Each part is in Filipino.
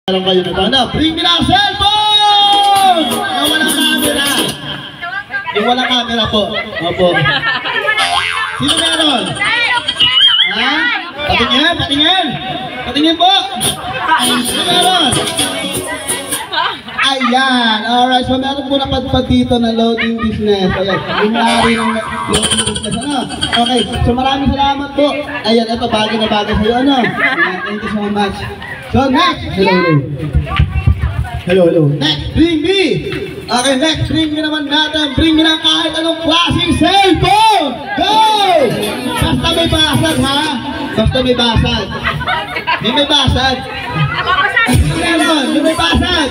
Alam kayo na ano? Bring me na ang cellphone! Na walang camera. Yung walang camera po. Opo. Sino meron? Ha? Patingin, patingin. Patingin po. Sino meron? Ayan. Alright. So meron po napadpad dito na loading business. Ayan. Yung nari ng loading business. Ano? Okay. So maraming salamat po. Ayan. Ito bagay na bagay sa'yo. Ano? Thank you so much. So next, hello. Next, bring me. Okay, next, bring me naman natin. Bring me na kahit anong klaseng cellphone. Go! Basta may basag, ha? Basta may basag. May basag. Meron, may basag.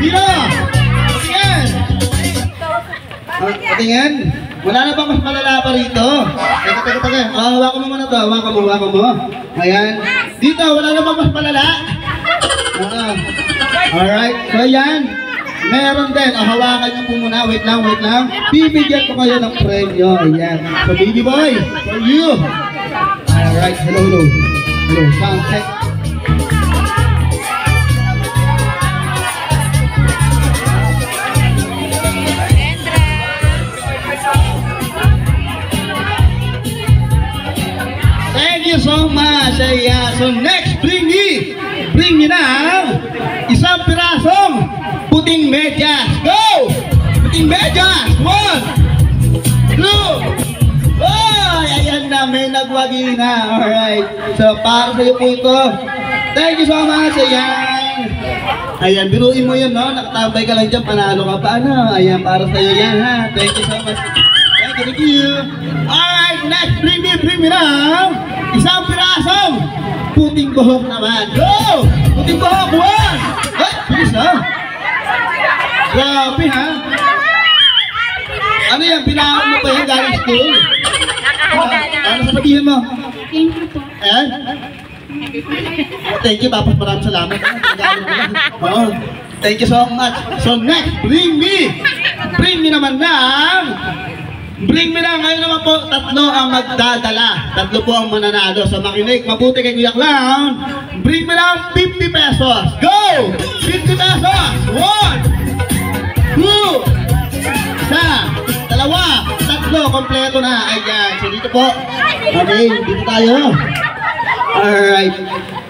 Dino. Patingin. Patingin. Wala na bang mas malala pa rito? Teka. Hawakan mo muna to. Hawakan mo. Ayan. Dito, wala na bang mas malala? Alright. So yan. Meron din. Hawakan niyo po muna. Wait lang. Bibigyan ko kayo ng premyo. Ayan. So baby boy, for you. Alright. Hello. Sound check. So much. Ayan. So next, bring me na isang pirasong puting medyas. Go! Puting medyas. 1, 2. Oh, ayan na, may nagwagi na. Alright. So para sa'yo po ito. Thank you so much. Ayan, biruin mo yun, no? Nakatambay ka lang dyan, panalo ka pa. Ano? Ayan, para sa'yo yan, ha? Thank you so much. Thank you. Alright, next, bring me na isang pirasong puting buhok naman. Go! Puting buhok. 1. Ay, bilis na. Grabe, ha? Ano yan? Pinahon mo pa yung galing school? Ano sasabihin mo? Thank you po. Ayan? Thank you, tapos maraming salamat. Thank you so much. So next, bring me naman ng ngayon naman po, 3 ang magdadala. 3 po ang mananalo. So makinig, mabuti kay Kuya Clown. Bring me lang 50 pesos. Go! 50 pesos. 1, 2, 1, 2, 3, kompleto na. Ayan. So dito po. Okay, dito tayo. Alright.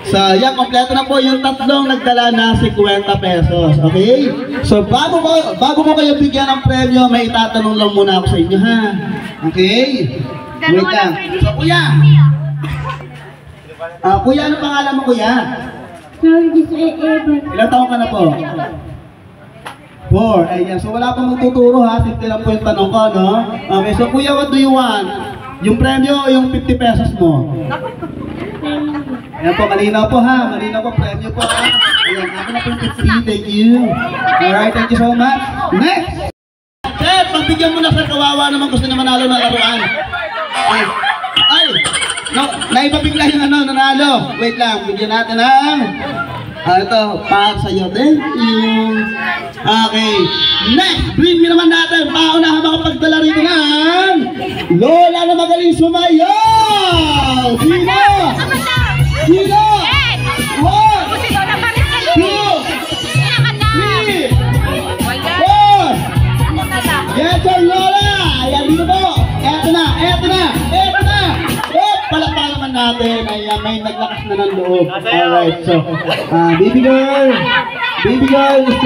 So yan, kompleto na po yung 3 nagdala na 50 pesos. Okay? So bago ko kayo bigyan ng premyo, may itatanong lang muna ako sa inyo, ha? Okay? Wait lang. So kuya, ano pangalan mo, kuya? Ilang taon ka na po? 4. Ayan. So wala pang magtuturo, ha? Simple lang po yung tanong ko, no? Okay, so kuya, what do you want? Yung premyo o yung 50 pesos mo? Ayan po, malinaw po, ha? Malinaw po, premyo po, ha? Ayan, ako na po yung 50. Thank you. Alright, thank you so much. Next! Chef, pagbigyan mo na sa kawawa naman gusto na manalo na laruan. Naipabigla yung nanalo. Wait lang, bigyan natin ng ito, para sa'yo. Thank you. Okay. Next, bring me naman natin. Paunahan makapagdala rito ng Lola na magaling sumayaw. Sino? 1, 2, 3. Yes, sir, Lola! Ayan, dito po! Eto na! Palakpakan naman natin. Ayan, may naglakas na ng loob. Alright, so, baby girl, stay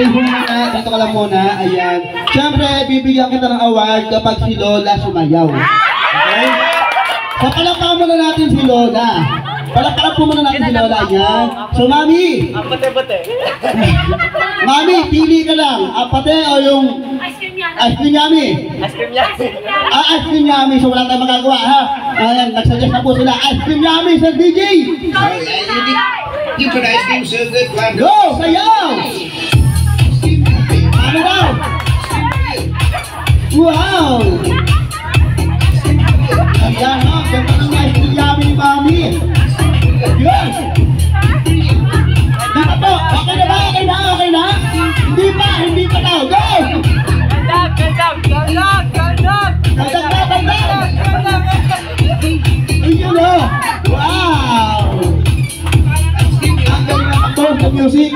muna. Dito ka lang muna. Ayan. Siyempre, bibigyan kita ng award kapag si Lola sumayaw. Okay? So, palakpakan muna natin si Lola. Palakpakan po muna natin si Lola. Ayan. So, Mami! Apate. Mami, pili ka lang. Apate o yung ice cream yummy? Ice cream yummy. So wala tayong magagawa, ha? Ayan, nagsuggest na po sila. Ice cream yummy, Sir DJ! You put ice cream so good, go! Sayaw! Ano daw? Wow! Ayan, ha? Ganda ng ice cream yummy ni Mami. Yun! Dito po! Okay na ba? Okay na? Hindi pa daw. Go! Ayun o! Wow! Ang galing na ako. sa music.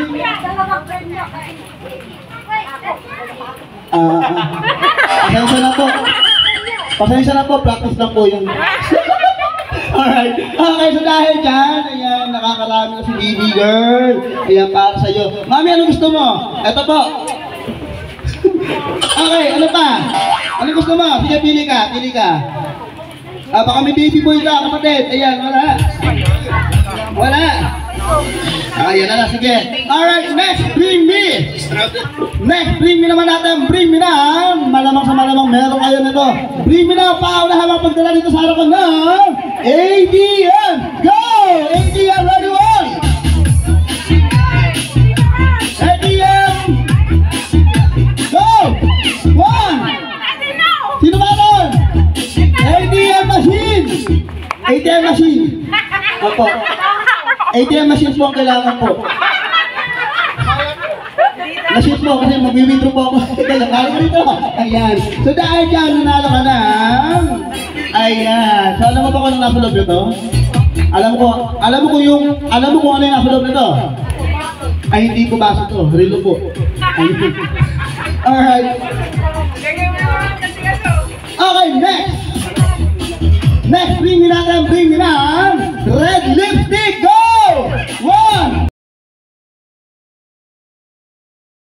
Pasensya na po. Pasensya na po, practice lang po yung... Alright. Okay, so dahil dyan, ayan, nakakarami na si BB girl. Ayan, para sa'yo. Mami, ano gusto mo? Ito po. Okay, ano pa? Ano gusto mo? Sige, pili ka, pili ka. Baka may baby boy ka, kapatid. Ayan, wala. Wala. Ayan na lang, sige. Alright, next, bring me. Next, bring me naman natin. Bring me na. Malamang sa malamang meron kayo nito. Bring me na, paunahan ang pagdala dito sa harapan ng ADM. Go! ADM, ready one. ADM. Go! One. Sino ba doon? ATM machine! ATM machine! Opo. ATM machine po ang kailangan po. Machine po kasi mag-withdraw po ako. Kaya ko dito. Ayan. So dahil dyan, nanalo ka na. Ayan. So alam mo ba kung ano nasa loob nito? Alam mo kung ano yung nasa loob nito? Ay hindi ko basa to. Relo po. Alright. Okay, next! Next, bring me na, red lipstick, go!